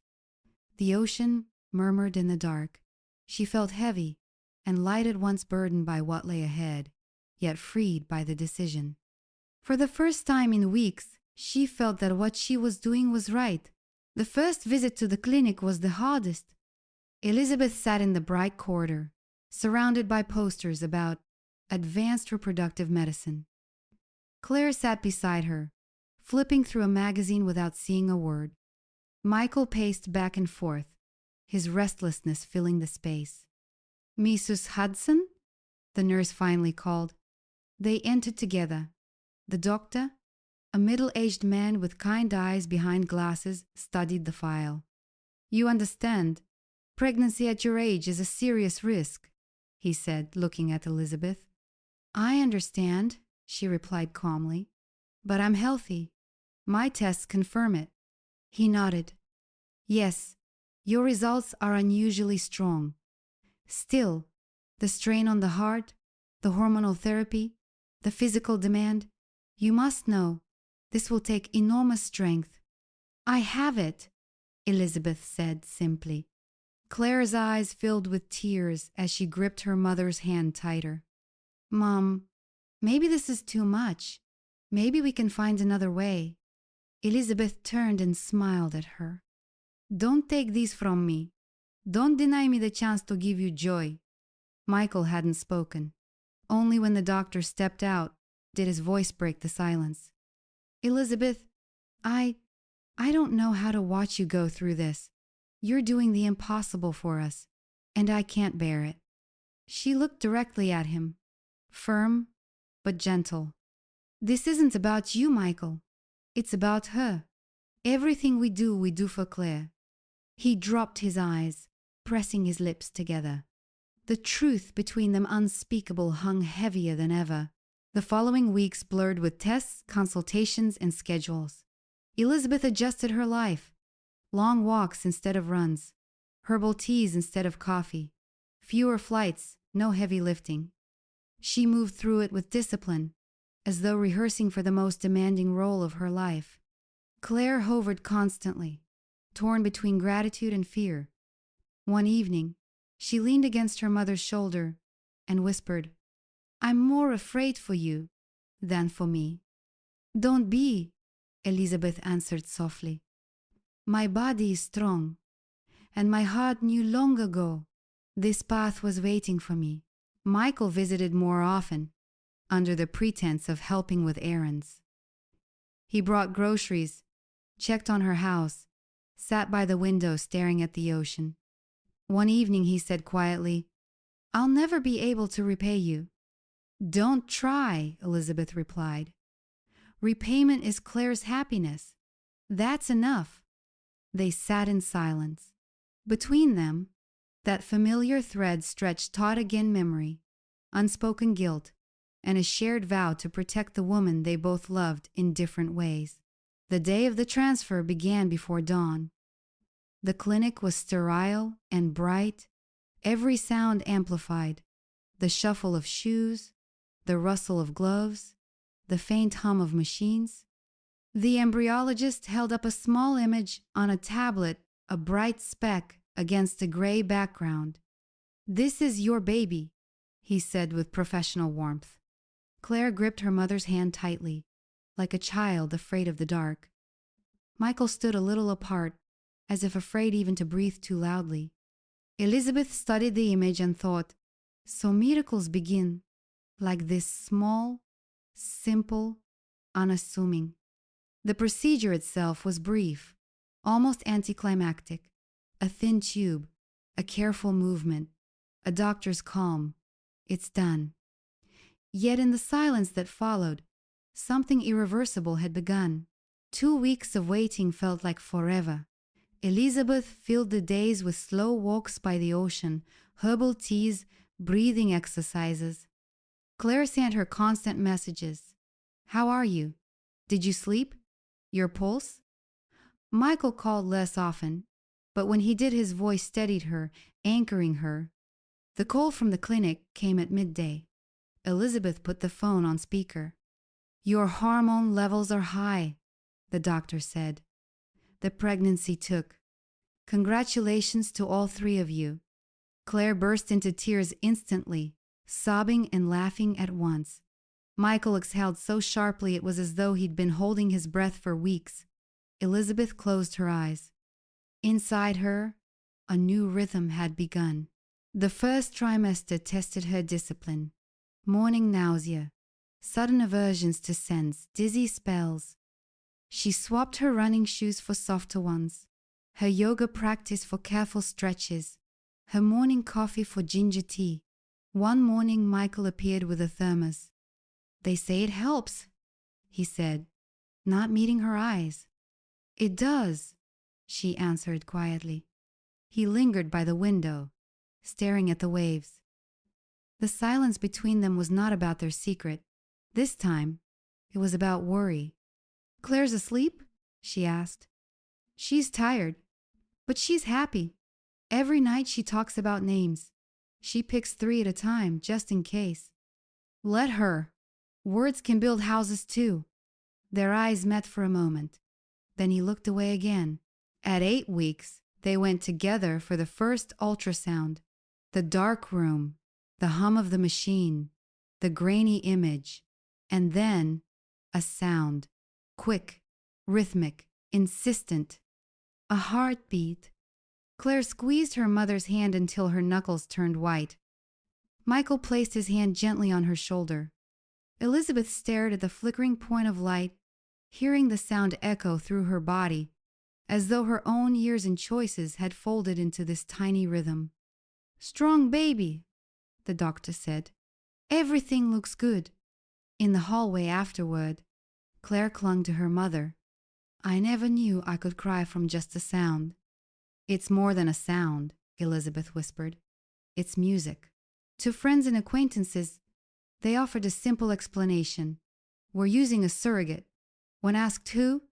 The ocean murmured in the dark. She felt heavy and light at once, burdened by what lay ahead, yet freed by the decision. For the first time in weeks, she felt that what she was doing was right. The first visit to the clinic was the hardest. Elizabeth sat in the bright corridor, surrounded by posters about advanced reproductive medicine. Claire sat beside her, flipping through a magazine without seeing a word. Michael paced back and forth, his restlessness filling the space. "Mrs. Hudson?" the nurse finally called. They entered together. The doctor, a middle-aged man with kind eyes behind glasses, studied the file. "You understand, Pregnancy at your age is a serious risk, he said, looking at Elizabeth. I understand, she replied calmly, but I'm healthy. My tests confirm it. He nodded. Yes, your results are unusually strong. Still, the strain on the heart, the hormonal therapy, the physical demand, you must know, this will take enormous strength. I have it, Elizabeth said simply. Claire's eyes filled with tears as she gripped her mother's hand tighter. Mom, maybe this is too much. Maybe we can find another way. Elizabeth turned and smiled at her. Don't take these from me. Don't deny me the chance to give you joy. Michael hadn't spoken. Only when the doctor stepped out did his voice break the silence. Elizabeth, I don't know how to watch you go through this. You're doing the impossible for us, and I can't bear it. She looked directly at him, firm but gentle. This isn't about you, Michael. It's about her. Everything we do for Claire. He dropped his eyes, pressing his lips together. The truth between them unspeakable hung heavier than ever. The following weeks blurred with tests, consultations, and schedules. Elizabeth adjusted her life. Long walks instead of runs. Herbal teas instead of coffee. Fewer flights, no heavy lifting. She moved through it with discipline, as though rehearsing for the most demanding role of her life. Claire hovered constantly, torn between gratitude and fear. One evening, she leaned against her mother's shoulder and whispered, I'm more afraid for you than for me. Don't be, Elizabeth answered softly. My body is strong, and my heart knew long ago this path was waiting for me. Michael visited more often, under the pretense of helping with errands. He brought groceries, checked on her house, sat by the window staring at the ocean. One evening he said quietly, I'll never be able to repay you. Don't try, Elizabeth replied. Repayment is Claire's happiness. That's enough. They sat in silence. Between them, that familiar thread stretched taut again memory, unspoken guilt, and a shared vow to protect the woman they both loved in different ways. The day of the transfer began before dawn. The clinic was sterile and bright, every sound amplified, the shuffle of shoes, the rustle of gloves, the faint hum of machines. The embryologist held up a small image on a tablet, a bright speck against a gray background. This is your baby, he said with professional warmth. Claire gripped her mother's hand tightly, like a child afraid of the dark. Michael stood a little apart, as if afraid even to breathe too loudly. Elizabeth studied the image and thought, so miracles begin, like this small, simple, unassuming. The procedure itself was brief, almost anticlimactic. A thin tube, a careful movement, a doctor's calm. It's done. Yet in the silence that followed, something irreversible had begun. 2 weeks of waiting felt like forever. Elizabeth filled the days with slow walks by the ocean, herbal teas, breathing exercises. Claire sent her constant messages. How are you? Did you sleep? Your pulse? Michael called less often, but when he did, his voice steadied her, anchoring her. The call from the clinic came at midday. Elizabeth put the phone on speaker. Your hormone levels are high, the doctor said. The pregnancy took. Congratulations to all 3 of you. Claire burst into tears instantly, sobbing and laughing at once. Michael exhaled so sharply it was as though he'd been holding his breath for weeks. Elizabeth closed her eyes. Inside her, a new rhythm had begun. The first trimester tested her discipline. Morning nausea, sudden aversions to scents, dizzy spells. She swapped her running shoes for softer ones, her yoga practice for careful stretches, her morning coffee for ginger tea. One morning Michael appeared with a thermos. They say it helps, he said, not meeting her eyes. It does, she answered quietly. He lingered by the window, staring at the waves. The silence between them was not about their secret. This time, it was about worry. "Claire's asleep?" she asked. "She's tired, but she's happy. Every night she talks about names. She picks 3 at a time, just in case." "Let her. Words can build houses too." Their eyes met for a moment. Then he looked away again. At 8 weeks, they went together for the first ultrasound. The dark room, the hum of the machine, the grainy image, and then a sound. Quick, rhythmic, insistent. A heartbeat. Claire squeezed her mother's hand until her knuckles turned white. Michael placed his hand gently on her shoulder. Elizabeth stared at the flickering point of light, hearing the sound echo through her body, as though her own years and choices had folded into this tiny rhythm. "Strong baby," the doctor said. "Everything looks good." In the hallway afterward, Claire clung to her mother. "I never knew I could cry from just a sound." "It's more than a sound," Elizabeth whispered. "It's music." To friends and acquaintances, they offered a simple explanation. "We're using a surrogate." When asked who,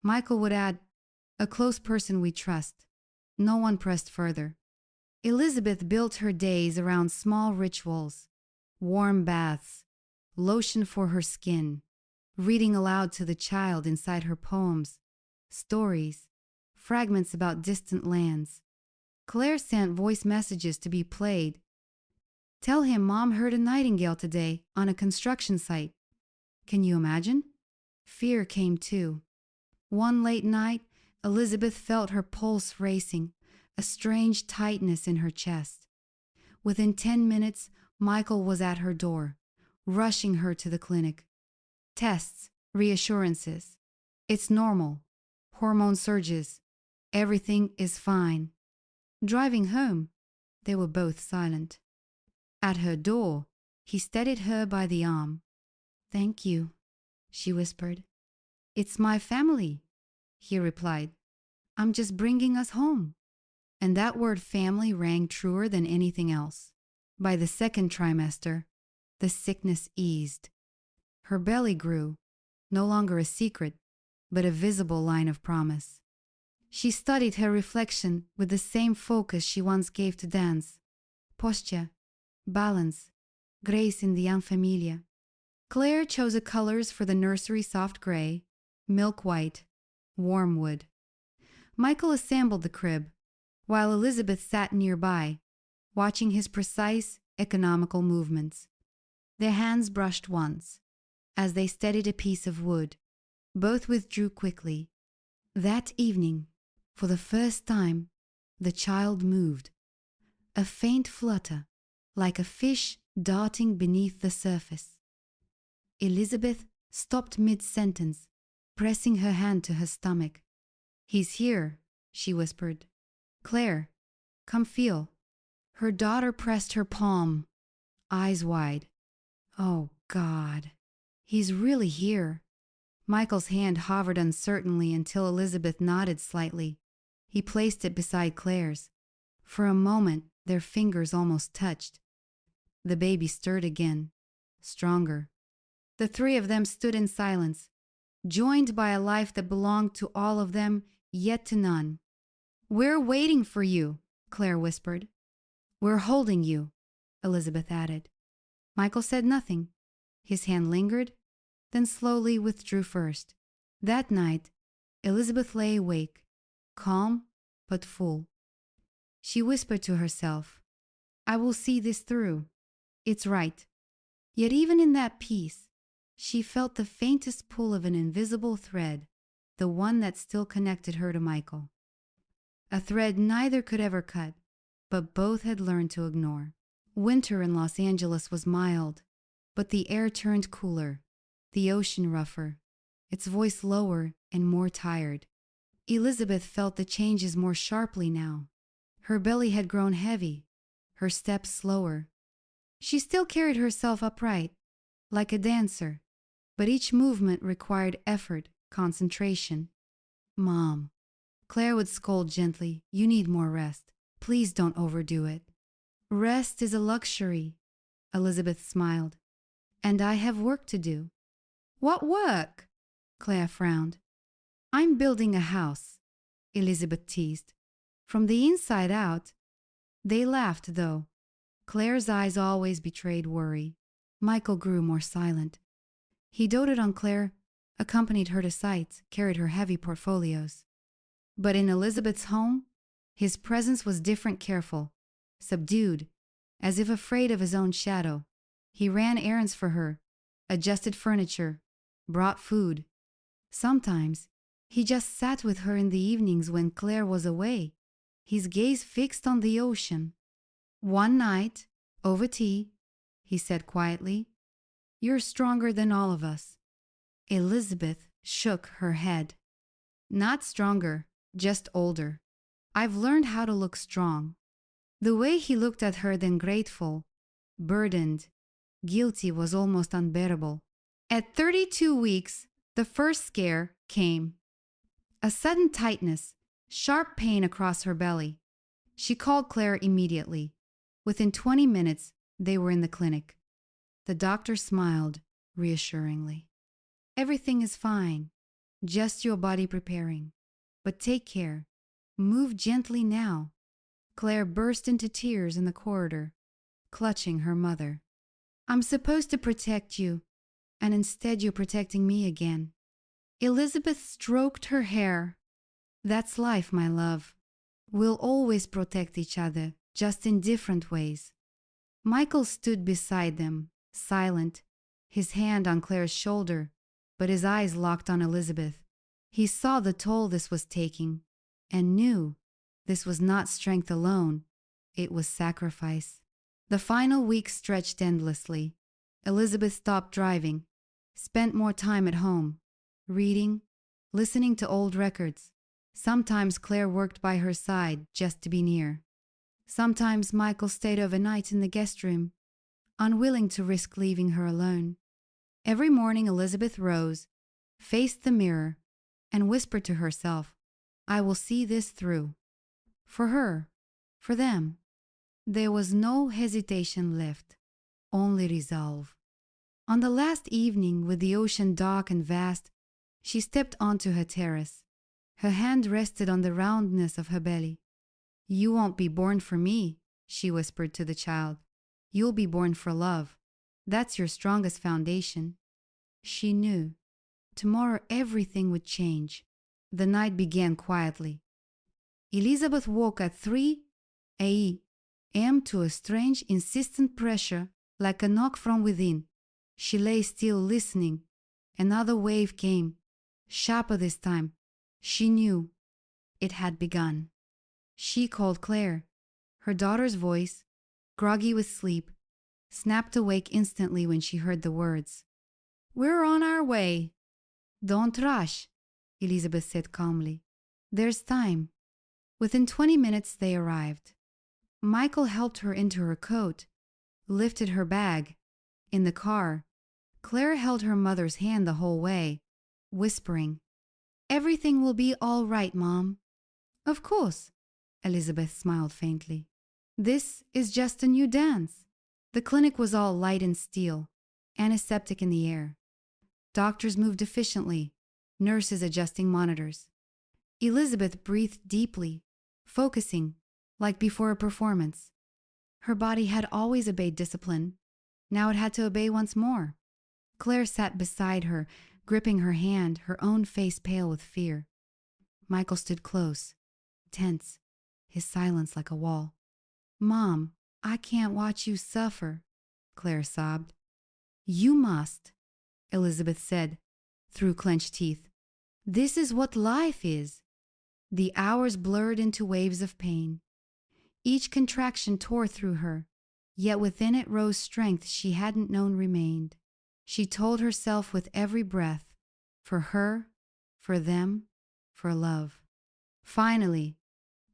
Michael would add, "A close person we trust." No one pressed further. Elizabeth built her days around small rituals: warm baths, lotion for her skin, reading aloud to the child inside her poems, stories, fragments about distant lands. Claire sent voice messages to be played. "Tell him Mom heard a nightingale today on a construction site." Can you imagine? Fear came too. One late night, Elizabeth felt her pulse racing, a strange tightness in her chest. Within 10 minutes, Michael was at her door, rushing her to the clinic. Tests, reassurances. "It's normal. Hormone surges. Everything is fine." Driving home, they were both silent. At her door, he steadied her by the arm. "Thank you," she whispered. "It's my family," he replied. "I'm just bringing us home." And that word family rang truer than anything else. By the second trimester, the sickness eased. Her belly grew, no longer a secret, but a visible line of promise. She studied her reflection with the same focus she once gave to dance. Posture, balance, grace in the unfamiliar. Claire chose the colors for the nursery: soft gray, milk white, warm wood. Michael assembled the crib, while Elizabeth sat nearby, watching his precise, economical movements. Their hands brushed once. As they steadied a piece of wood, both withdrew quickly. That evening, for the first time, the child moved. A faint flutter, like a fish darting beneath the surface. Elizabeth stopped mid-sentence, pressing her hand to her stomach. "He's here," she whispered. "Claire, come feel." Her daughter pressed her palm, eyes wide. "Oh, God, he's really here." Michael's hand hovered uncertainly until Elizabeth nodded slightly. He placed it beside Claire's. For a moment, their fingers almost touched. The baby stirred again, stronger. The 3 of them stood in silence, joined by a life that belonged to all of them, yet to none. "We're waiting for you," Claire whispered. "We're holding you," Elizabeth added. Michael said nothing. His hand lingered, then slowly withdrew first. That night, Elizabeth lay awake, calm but full. She whispered to herself, "I will see this through. It's right." Yet even in that peace, she felt the faintest pull of an invisible thread, the one that still connected her to Michael. A thread neither could ever cut, but both had learned to ignore. Winter in Los Angeles was mild, but the air turned cooler, the ocean rougher, its voice lower and more tired. Elizabeth felt the changes more sharply now. Her belly had grown heavy, her steps slower. She still carried herself upright, like a dancer, but each movement required effort, concentration. "Mom," Claire would scold gently, "you need more rest." Please don't overdo it. Rest is a luxury, Elizabeth smiled. And I have work to do. What work? Claire frowned. I'm building a house, Elizabeth teased. From the inside out. They laughed, though. Claire's eyes always betrayed worry. Michael grew more silent. He doted on Claire, accompanied her to sites, carried her heavy portfolios. But in Elizabeth's home, his presence was different, careful, subdued, as if afraid of his own shadow. He ran errands for her, adjusted furniture, brought food. Sometimes, he just sat with her in the evenings when Claire was away, his gaze fixed on the ocean. One night, over tea, he said quietly, "You're stronger than all of us." Elizabeth shook her head. "Not stronger, just older. I've learned how to look strong." The way he looked at her, then grateful, burdened, guilty, was almost unbearable. At 32 weeks, the first scare came. A sudden tightness, sharp pain across her belly. She called Claire immediately. Within 20 minutes, they were in the clinic. The doctor smiled reassuringly. "Everything is fine, just your body preparing. But take care. Move gently now." Claire burst into tears in the corridor, clutching her mother. "I'm supposed to protect you, and instead you're protecting me again." Elizabeth stroked her hair. "That's life, my love. We'll always protect each other, just in different ways." Michael stood beside them, silent, his hand on Claire's shoulder, but his eyes locked on Elizabeth. He saw the toll this was taking, and knew this was not strength alone, it was sacrifice. The final week stretched endlessly. Elizabeth stopped driving, spent more time at home, reading, listening to old records. Sometimes Claire worked by her side just to be near. Sometimes Michael stayed overnight in the guest room, unwilling to risk leaving her alone. Every morning Elizabeth rose, faced the mirror, and whispered to herself, "I will see this through." For her, for them. There was no hesitation left, only resolve. On the last evening, with the ocean dark and vast, she stepped onto her terrace. Her hand rested on the roundness of her belly. "You won't be born for me," she whispered to the child. "You'll be born for love. That's your strongest foundation." She knew. Tomorrow everything would change. The night began quietly. Elizabeth woke at 3 a.m. to a strange, insistent pressure, like a knock from within. She lay still, listening. Another wave came, sharper this time. She knew it had begun. She called Claire. Her daughter's voice, groggy with sleep, snapped awake instantly when she heard the words. "We're on our way." "Don't rush," Elizabeth said calmly. "There's time." Within 20 minutes they arrived. Michael helped her into her coat, lifted her bag. In the car, Claire held her mother's hand the whole way, whispering, "Everything will be all right, Mom." "Of course," Elizabeth smiled faintly. "This is just a new dance." The clinic was all light and steel, antiseptic in the air. Doctors moved efficiently, nurses adjusting monitors. Elizabeth breathed deeply, focusing, like before a performance. Her body had always obeyed discipline. Now it had to obey once more. Claire sat beside her, gripping her hand, her own face pale with fear. Michael stood close, tense, his silence like a wall. "Mom, I can't watch you suffer," Claire sobbed. "You must," Elizabeth said, through clenched teeth. "This is what life is." The hours blurred into waves of pain. Each contraction tore through her, yet within it rose strength she hadn't known remained. She told herself with every breath, for her, for them, for love. Finally,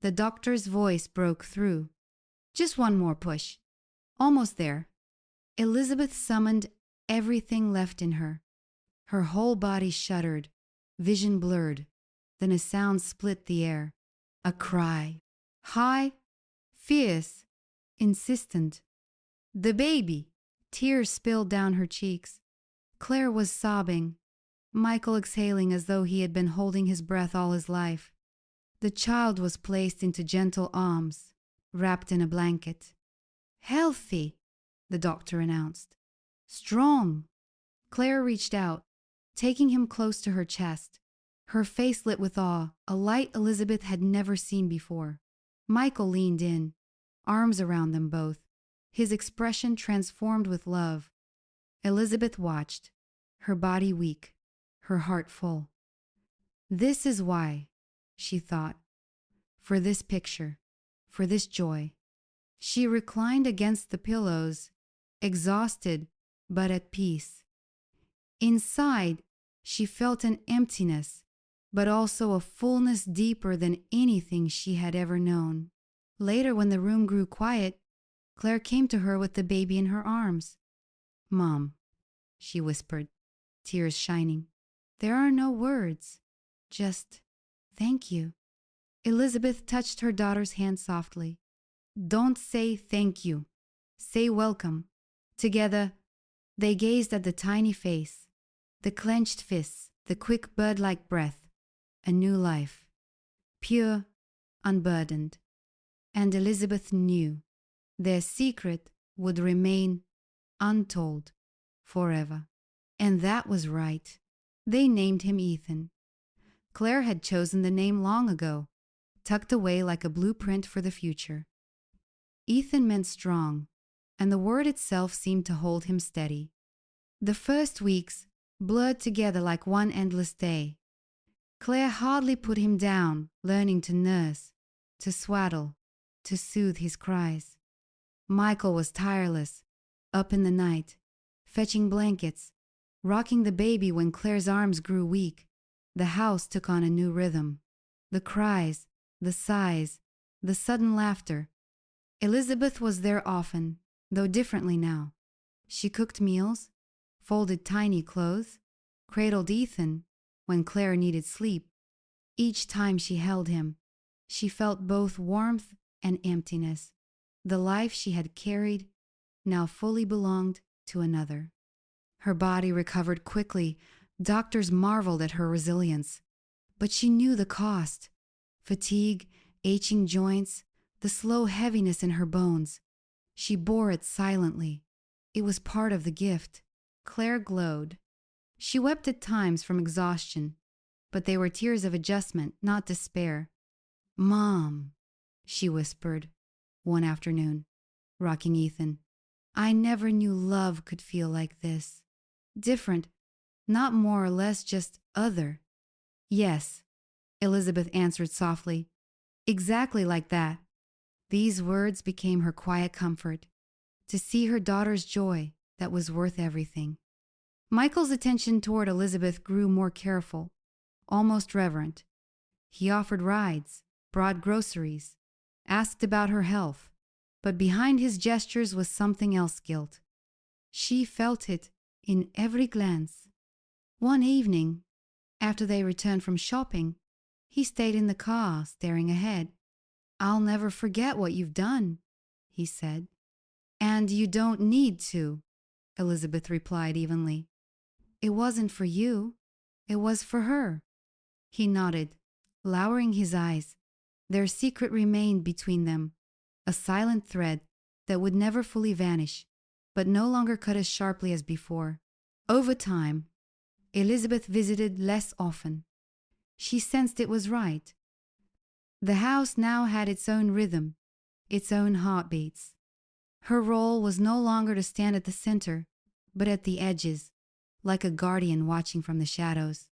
the doctor's voice broke through. "Just one more push. Almost there." Elizabeth summoned everything left in her. Her whole body shuddered, vision blurred. Then a sound split the air. A cry. High, fierce, insistent. The baby! Tears spilled down her cheeks. Claire was sobbing, Michael exhaling as though he had been holding his breath all his life. The child was placed into gentle arms, wrapped in a blanket. Healthy, the doctor announced. Strong. Claire reached out, taking him close to her chest, her face lit with awe, a light Elizabeth had never seen before. Michael leaned in, arms around them both, his expression transformed with love. Elizabeth watched, her body weak, her heart full. This is why, she thought. For this picture, for this joy. She reclined against the pillows, exhausted but at peace. Inside, she felt an emptiness, but also a fullness deeper than anything she had ever known. Later, when the room grew quiet, Claire came to her with the baby in her arms. "Mom," she whispered, tears shining. "There are no words, just thank you." Elizabeth touched her daughter's hand softly. "Don't say thank you. Say welcome." Together, they gazed at the tiny face, the clenched fists, the quick bird-like breath, a new life, pure, unburdened. And Elizabeth knew their secret would remain untold forever. And that was right. They named him Ethan. Claire had chosen the name long ago, tucked away like a blueprint for the future. Ethan meant strong, and the word itself seemed to hold him steady. The first weeks blurred together like one endless day. Claire hardly put him down, learning to nurse, to swaddle, to soothe his cries. Michael was tireless, up in the night, fetching blankets, rocking the baby when Claire's arms grew weak. The house took on a new rhythm. The cries, the sighs, the sudden laughter. Elizabeth was there often, though differently now. She cooked meals, folded tiny clothes, cradled Ethan when Claire needed sleep. Each time she held him, she felt both warmth and emptiness. The life she had carried now fully belonged to another. Her body recovered quickly. Doctors marveled at her resilience. But she knew the cost. Fatigue, aching joints, the slow heaviness in her bones. She bore it silently. It was part of the gift. Claire glowed. She wept at times from exhaustion, but they were tears of adjustment, not despair. "Mom," she whispered one afternoon, rocking Ethan. "I never knew love could feel like this. Different, not more or less, just other." "Yes," Elizabeth answered softly. "Exactly like that." These words became her quiet comfort. To see her daughter's joy, that was worth everything. Michael's attention toward Elizabeth grew more careful, almost reverent. He offered rides, brought groceries, asked about her health, but behind his gestures was something else: guilt. She felt it in every glance. One evening, after they returned from shopping, he stayed in the car, staring ahead. "I'll never forget what you've done," he said. "And you don't need to," Elizabeth replied evenly. "It wasn't for you. It was for her." He nodded, lowering his eyes. Their secret remained between them, a silent thread that would never fully vanish, but no longer cut as sharply as before. Over time, Elizabeth visited less often. She sensed it was right. The house now had its own rhythm, its own heartbeats. Her role was no longer to stand at the center, but at the edges, like a guardian watching from the shadows.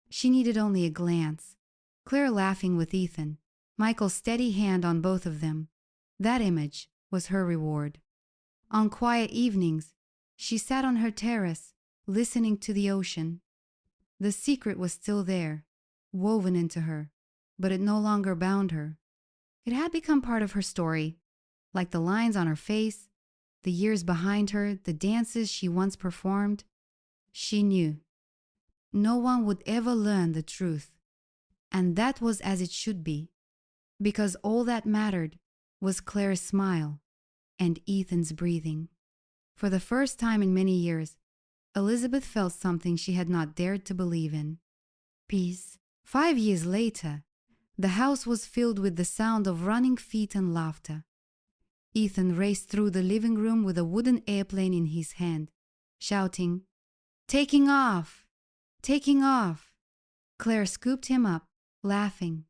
She needed only a glance. Claire laughing with Ethan, Michael's steady hand on both of them. That image was her reward. On quiet evenings, she sat on her terrace, listening to the ocean. The secret was still there, woven into her, but it no longer bound her. It had become part of her story, like the lines on her face, the years behind her, the dances she once performed. She knew no one would ever learn the truth, and that was as it should be, because all that mattered was Claire's smile and Ethan's breathing. For the first time in many years, Elizabeth felt something she had not dared to believe in: peace. 5 years later, the house was filled with the sound of running feet and laughter. Ethan raced through the living room with a wooden airplane in his hand, shouting, "Taking off! Taking off!" Claire scooped him up, laughing,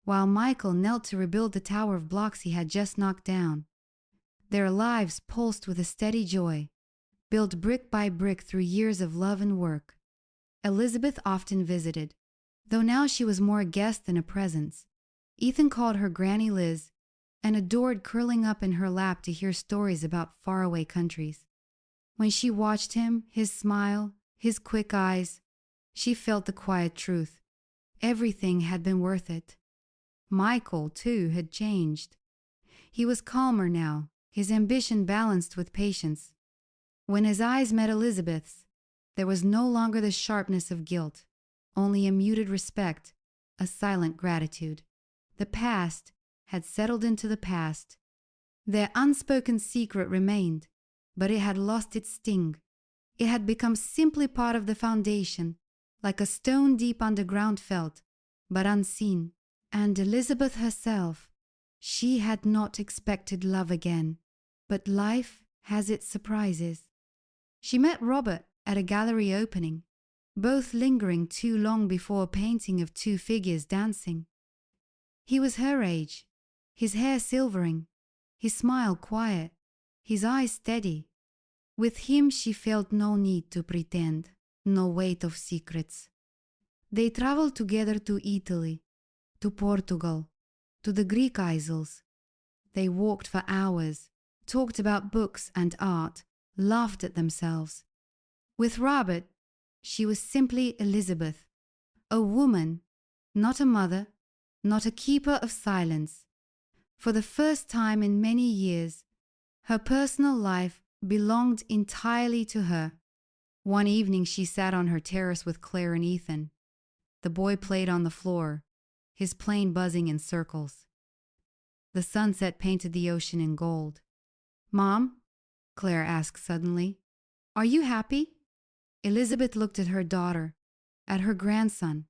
while Michael knelt to rebuild the tower of blocks he had just knocked down. Their lives pulsed with a steady joy, built brick by brick through years of love and work. Elizabeth often visited, though now she was more a guest than a presence. Ethan called her Granny Liz and adored curling up in her lap to hear stories about faraway countries. When she watched him, his smile, his quick eyes, she felt the quiet truth: everything had been worth it. Michael, too, had changed. He was calmer now, his ambition balanced with patience. When his eyes met Elizabeth's, there was no longer the sharpness of guilt, only a muted respect, a silent gratitude. The past had settled into the past. Their unspoken secret remained, but it had lost its sting. It had become simply part of the foundation, like a stone deep underground felt, but unseen. And Elizabeth herself, she had not expected love again, but life has its surprises. She met Robert at a gallery opening, both lingering too long before a painting of two figures dancing. He was her age, his hair silvering, his smile quiet, his eyes steady. With him she felt no need to pretend, no weight of secrets. They traveled together to Italy, to Portugal, to the Greek isles. They walked for hours, talked about books and art, laughed at themselves. With Robert, she was simply Elizabeth, a woman, not a mother, not a keeper of silence. For the first time in many years, her personal life belonged entirely to her. One evening she sat on her terrace with Claire and Ethan. The boy played on the floor, his plane buzzing in circles. The sunset painted the ocean in gold. "Mom," Claire asked suddenly, "are you happy?" Elizabeth looked at her daughter, at her grandson,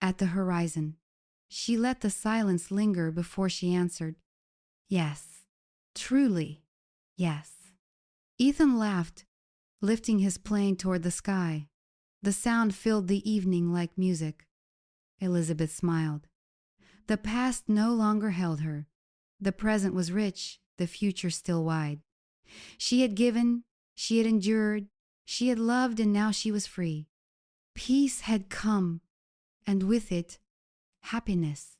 at the horizon. She let the silence linger before she answered, "Yes, truly, yes." Ethan laughed, lifting his plane toward the sky. The sound filled the evening like music. Elizabeth smiled. The past no longer held her. The present was rich, the future still wide. She had given, she had endured, she had loved, and now she was free. Peace had come, and with it, happiness.